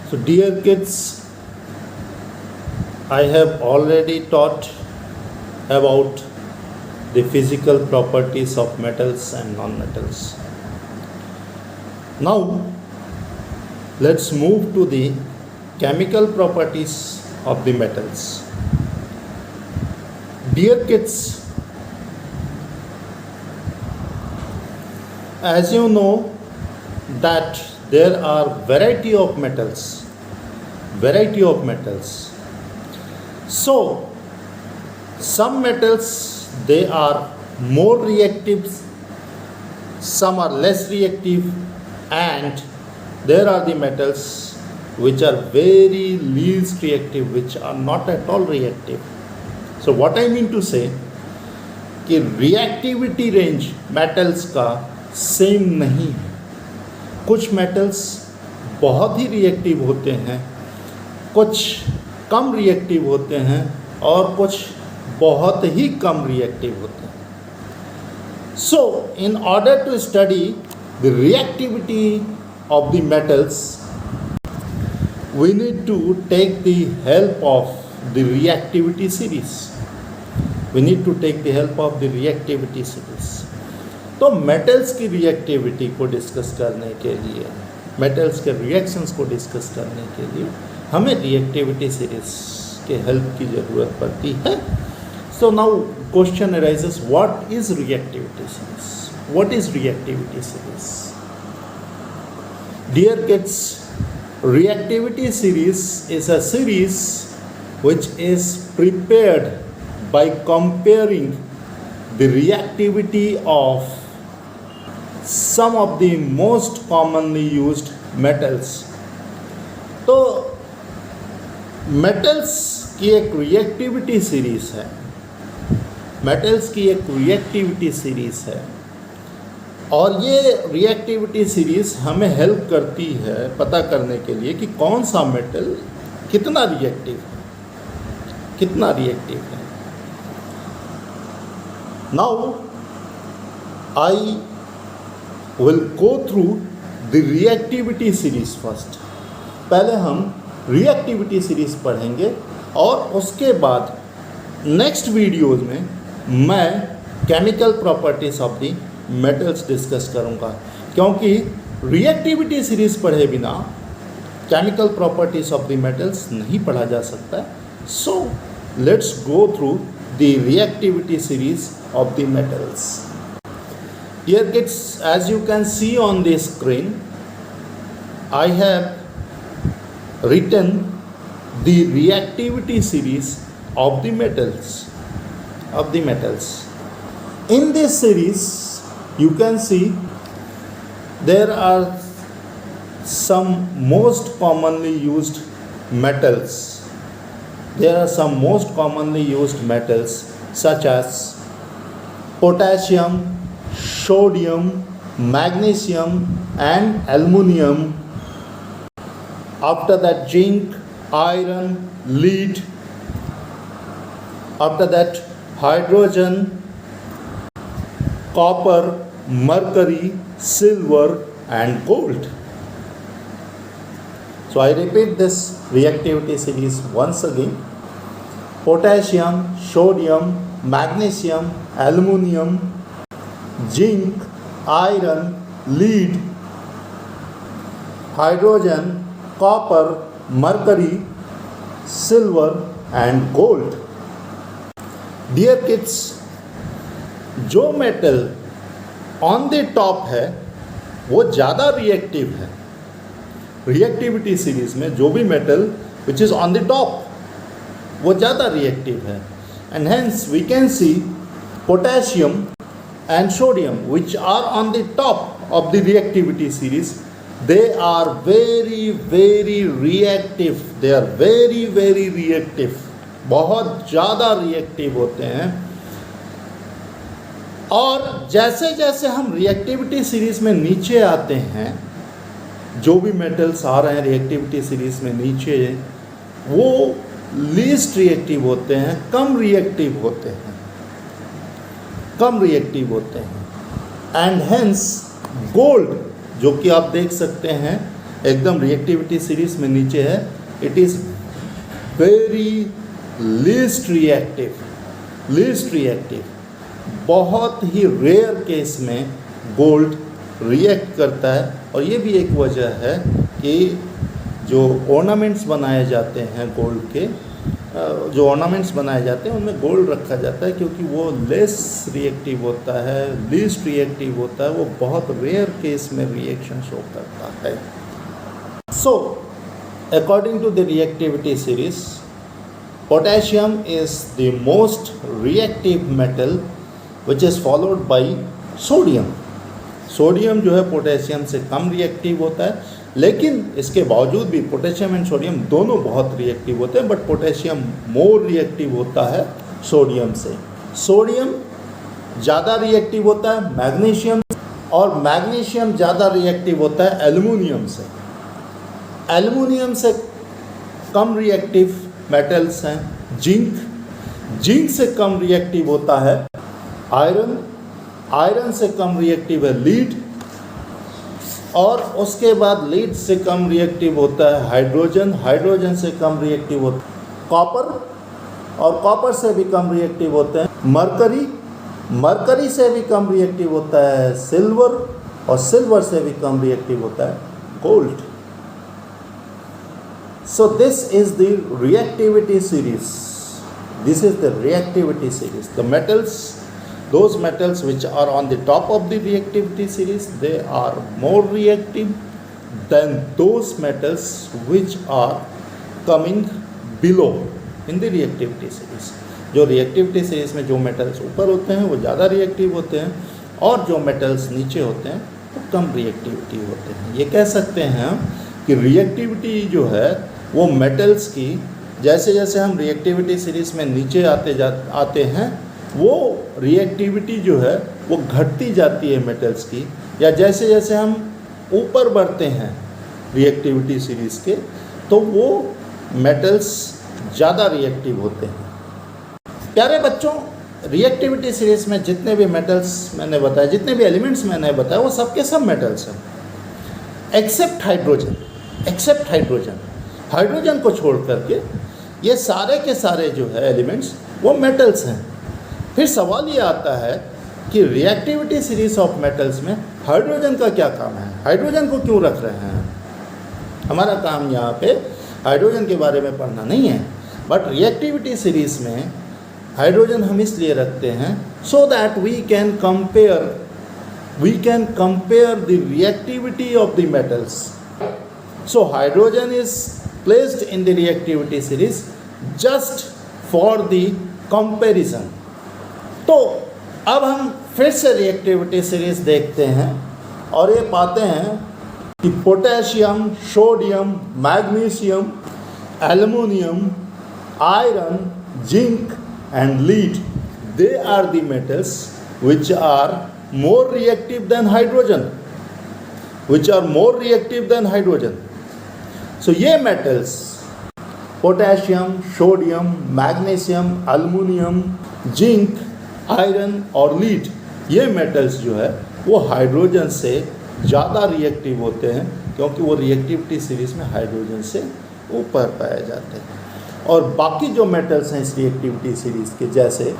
So, dear kids, I have already taught about the physical properties of metals and non-metals. Now, let's move to the chemical properties of the metals. Dear kids, as you know that there are variety of metals. So, some metals, they are more reactive, some are less reactive, and there are the metals which are very least reactive, which are not at all reactive. So what I mean to say कि reactivity range metals का same नहीं है. कुछ metals बहुत ही reactive होते हैं, कुछ कम reactive होते हैं और कुछ बहुत ही कम रिएक्टिव होते हैं. So in order to study the reactivity of the metals we need to take the help of the reactivity series. तो मेटल्स की रिएक्टिविटी को डिस्कस करने के लिए, मेटल्स के रिएक्शंस को डिस्कस करने के लिए हमें रिएक्टिविटी सीरीज के हेल्प की ज़रूरत पड़ती है. So now question arises, what is reactivity series? Dear kids, reactivity series is a series which is prepared by comparing the reactivity of some of the most commonly used metals. तो metals की एक reactivity series है, और ये reactivity series हमें help करती है पता करने के लिए कि कौन सा मेटल कितना रिएक्टिव है. Now I will go through the reactivity series first. पहले हम रिएक्टिविटी सीरीज़ पढ़ेंगे और उसके बाद नेक्स्ट वीडियोज़ में मैं chemical properties of the metals discuss करूँगा, क्योंकि रिएक्टिविटी सीरीज़ पढ़े बिना chemical properties of the metals नहीं पढ़ा जा सकता. So let's go through the reactivity series of the metals. Here kids, as you can see on the screen, I have written the reactivity series of the metals. In this series, you can see there are some most commonly used metals. Such as potassium, sodium, magnesium and aluminum. After that, zinc, iron, lead. After that, hydrogen, copper, mercury, silver and gold. So I repeat this reactivity series once again. Potassium, sodium, magnesium, aluminum, zinc, iron, lead, hydrogen, copper, mercury, silver and gold. Dear kids, जो metal on the top है वो ज़्यादा reactive है. Reactivity series में जो भी metal which is on the top वो ज़्यादा रिएक्टिव है. And hence we can see potassium and sodium which are on the top of the reactivity series. They are very very reactive. बहुत ज़्यादा reactive होते हैं. और जैसे जैसे हम रिएक्टिविटी सीरीज़ में नीचे आते हैं, जो भी मेटल्स आ रहे हैं रिएक्टिविटी सीरीज़ में नीचे, वो लीस्ट रिएक्टिव होते हैं, कम रिएक्टिव होते हैं. एंड हेंस गोल्ड, जो कि आप देख सकते हैं एकदम रिएक्टिविटी सीरीज में नीचे है, it is very least reactive. बहुत ही रेयर केस में गोल्ड रिएक्ट करता है, और ये भी एक वजह है कि जो ऑर्नामेंट्स बनाए जाते हैं गोल्ड के, जो ऑर्नामेंट्स बनाए जाते हैं उनमें गोल्ड रखा जाता है, क्योंकि वो लेस रिएक्टिव होता है, लीस्ट रिएक्टिव होता है, वो बहुत रेयर केस में रिएक्शन शो करता है। So according to the reactivity series, potassium is the most reactive metal which is followed by sodium. Sodium जो है पोटेशियम से कम रिएक्टिव होता है, लेकिन इसके बावजूद भी पोटेशियम एंड सोडियम दोनों बहुत रिएक्टिव होते हैं, बट पोटेशियम मोर रिएक्टिव होता है सोडियम से। सोडियम ज़्यादा रिएक्टिव होता है मैग्नीशियम, और मैग्नीशियम ज़्यादा रिएक्टिव होता है एल्युमिनियम से। एल्युमिनियम से कम रिएक्टिव मेटल्स हैं जिंक से कम रिएक्टिव होता है आयरन से कम रिएक्टिव है लीड, और उसके बाद लीड से कम रिएक्टिव होता है हाइड्रोजन से कम रिएक्टिव होता है कॉपर, और कॉपर से भी कम रिएक्टिव होते हैं मरकरी से भी कम रिएक्टिव होता है सिल्वर, और सिल्वर से भी कम रिएक्टिव होता है gold. So this is the reactivity series. This is the reactivity series. The metals, those metals which are on the top of the reactivity series, they are more reactive than those metals which are coming below in the reactivity series. जो reactivity series में जो metals ऊपर होते हैं वो ज़्यादा reactive होते हैं, और जो metals नीचे होते हैं वो कम reactivity होते हैं। ये कह सकते हैं कि reactivity जो है वो मेटल्स की, जैसे जैसे हम रिएक्टिविटी सीरीज़ में नीचे आते हैं, वो रिएक्टिविटी जो है वो घटती जाती है मेटल्स की, या जैसे जैसे हम ऊपर बढ़ते हैं रिएक्टिविटी सीरीज़ के, तो वो मेटल्स ज़्यादा रिएक्टिव होते हैं। प्यारे बच्चों, रिएक्टिविटी सीरीज़ में जितने भी मेटल्स मैंने बताए, जितने भी एलिमेंट्स मैंने बताया, वो सबके सब मेटल्स हैं एक्सेप्ट हाइड्रोजन। हाइड्रोजन को छोड़ करके ये सारे के सारे जो है एलिमेंट्स वो मेटल्स हैं। फिर सवाल ये आता है कि रिएक्टिविटी सीरीज ऑफ मेटल्स में हाइड्रोजन का क्या काम है, हाइड्रोजन को क्यों रख रहे हैं। हमारा काम यहाँ पे हाइड्रोजन के बारे में पढ़ना नहीं है, बट रिएक्टिविटी सीरीज में हाइड्रोजन हम इसलिए रखते हैं so that we can compare the reactivity of the metals. So hydrogen is placed in the reactivity series just for the comparison। तो अब हम फिर से रिएक्टिविटी सीरीज देखते हैं और ये पाते हैं कि potassium, sodium, magnesium, aluminium, iron, zinc and lead, they are the metals which are more reactive than hydrogen, So ये metals potassium, sodium, magnesium, aluminium, zinc, iron और लीड, ये मेटल्स जो है वो हाइड्रोजन से ज़्यादा रिएक्टिव होते हैं, क्योंकि वो रिएक्टिविटी सीरीज में हाइड्रोजन से ऊपर पाए जाते हैं। और बाकी जो मेटल्स हैं इस रिएक्टिविटी सीरीज के, जैसे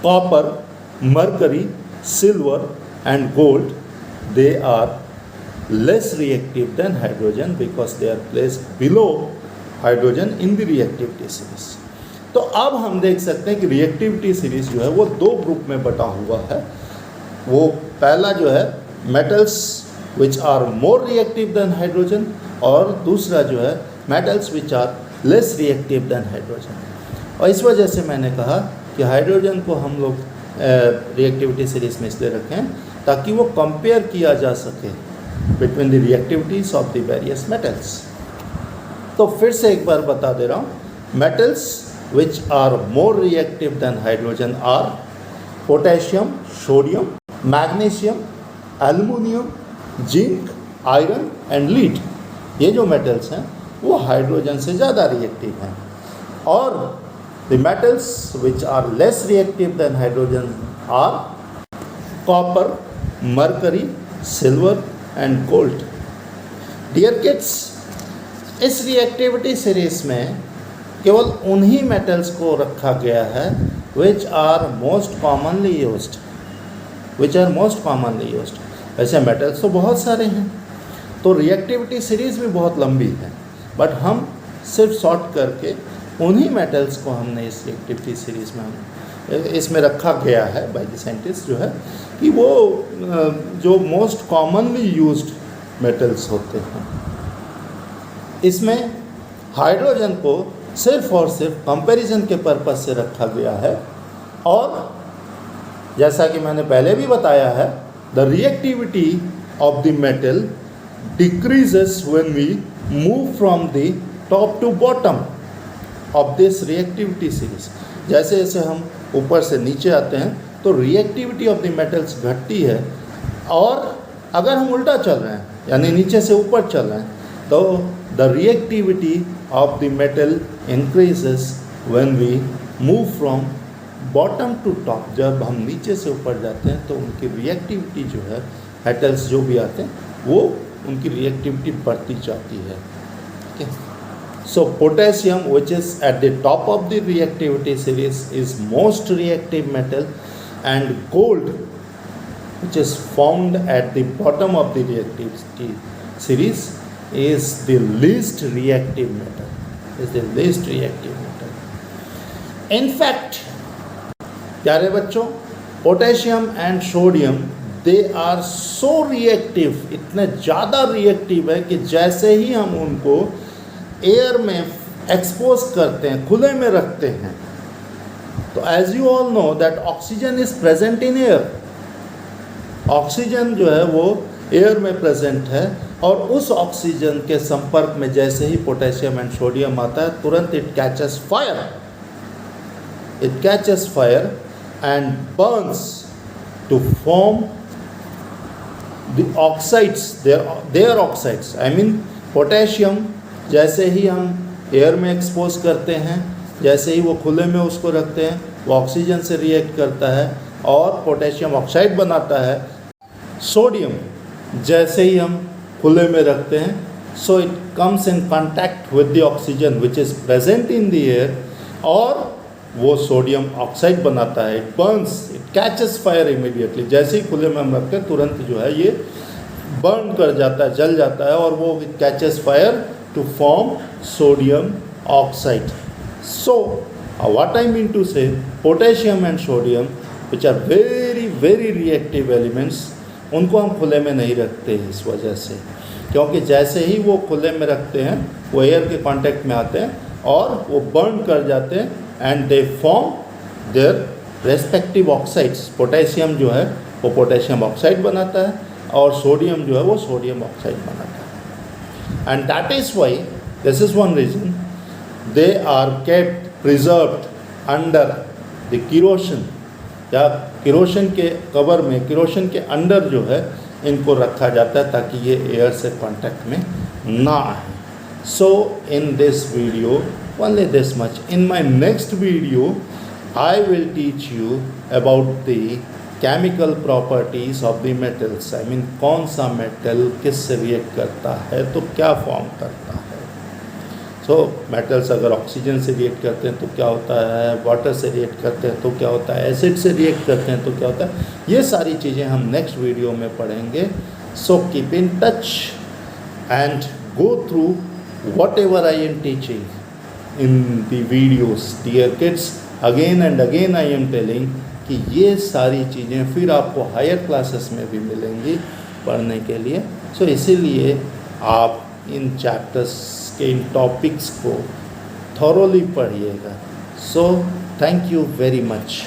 copper, mercury, silver and gold, they are less reactive than hydrogen because they are placed below hydrogen in the reactivity series। तो अब हम देख सकते हैं कि रिएक्टिविटी सीरीज जो है वो दो ग्रुप में बटा हुआ है। वो पहला जो है metals which are more reactive than hydrogen, और दूसरा जो है metals which are less reactive than hydrogen. और इस वजह से मैंने कहा कि हाइड्रोजन को हम लोग रिएक्टिविटी सीरीज में इसलिए रखें ताकि वो कंपेयर किया जा सके between the reactivities of the various metals। तो फिर से एक बार बता दे रहा हूँ, metals which are more reactive than hydrogen are potassium, sodium, magnesium, aluminum, zinc, iron and lead। ये जो metals हैं वो हाइड्रोजन से ज़्यादा रिएक्टिव हैं। और the metals which are less reactive than hydrogen are copper, mercury, silver and gold. Dear kids, इस reactivity series में केवल उन्हीं मेटल्स को रखा गया है which are most commonly used, वैसे मेटल्स तो बहुत सारे हैं, तो रिएक्टिविटी सीरीज भी बहुत लंबी है, बट हम सिर्फ शॉर्ट करके उन्हीं मेटल्स को हमने इस रिएक्टिविटी सीरीज में इसमें रखा गया है बाय द साइंटिस्ट, जो है कि वो जो मोस्ट कॉमनली यूज्ड मेटल्स होते हैं। इसमें हाइड्रोजन को सिर्फ और सिर्फ कंपैरिजन के पर्पस से रखा गया है, और जैसा कि मैंने पहले भी बताया है, the reactivity of the metal decreases when we move from the top to bottom of this reactivity series. जैसे जैसे हम ऊपर से नीचे आते हैं तो रिएक्टिविटी ऑफ द मेटल्स घटती है, और अगर हम उल्टा चल रहे हैं यानी नीचे से ऊपर चल रहे हैं तो the reactivity of the metal increases when we move from bottom to top. जब हम नीचे से ऊपर जाते हैं तो उनकी रिएक्टिविटी जो है, मेटल्स जो भी आते हैं वो उनकी रिएक्टिविटी बढ़ती जाती है। ठीक है, so potassium, which is at the top of the reactivity series, is most reactive metal, and gold, which is found at the bottom of the reactivity series, is the least reactive metal. In fact, प्यारे बच्चों, potassium and sodium they are so reactive, इतने ज़्यादा reactive है कि जैसे ही हम उनको एयर में एक्सपोज करते हैं, खुले में रखते हैं, तो as you all know that oxygen is present in air. Oxygen जो है वो एयर में प्रेजेंट है, और उस ऑक्सीजन के संपर्क में जैसे ही पोटेशियम एंड सोडियम आता है, तुरंत it catches fire and burns to form the oxides, their oxides. I mean potassium जैसे ही हम एयर में एक्सपोज करते हैं, जैसे ही वो खुले में उसको रखते हैं, वो ऑक्सीजन से रिएक्ट करता है और पोटेशियम ऑक्साइड बनाता है। सोडियम जैसे ही हम खुले में रखते हैं, so it comes in contact with the oxygen which is present in the air, और वो सोडियम ऑक्साइड बनाता है। It Burns, it catches fire immediately. जैसे ही खुले में हम रखते हैं तुरंत जो है ये बर्न कर जाता है, जल जाता है, और वो it catches fire to form sodium oxide. So what I mean to say, potassium and sodium, which are very reactive elements, उनको हम खुले में नहीं रखते हैं इस वजह से, क्योंकि जैसे ही वो खुले में रखते हैं वो एयर के कांटेक्ट में आते हैं और वो बर्न कर जाते हैं, and they form their respective oxides. Potassium जो है वो पोटेशियम ऑक्साइड बनाता है, और सोडियम जो है वो सोडियम ऑक्साइड बनाता है। And that is why, this is one reason, they are kept preserved under the kerosene, या केरोसिन के कवर में, केरोसिन के अंदर जो है इनको रखा जाता है ताकि ये एयर से कांटेक्ट में ना आए। So in this video only this much. In my next video I will teach you about the chemical properties of the metals. I mean कौन सा मेटल किससे रिएक्ट करता है तो क्या फॉर्म करता है। सो मेटल्स अगर ऑक्सीजन से रिएक्ट करते हैं तो क्या होता है, वाटर से रिएक्ट करते हैं तो क्या होता है, एसिड से रिएक्ट करते हैं तो क्या होता है, ये सारी चीज़ें हम नेक्स्ट वीडियो में पढ़ेंगे। So keep in touch and go through whatever I am teaching in the videos. Dear kids, again and again I am telling कि ये सारी चीज़ें फिर आपको हायर क्लासेस में भी मिलेंगी पढ़ने के लिए। सो इसीलिए आप इन चैप्टर्स के इन टॉपिक्स को थॉरोली पढ़िएगा। So thank you very much.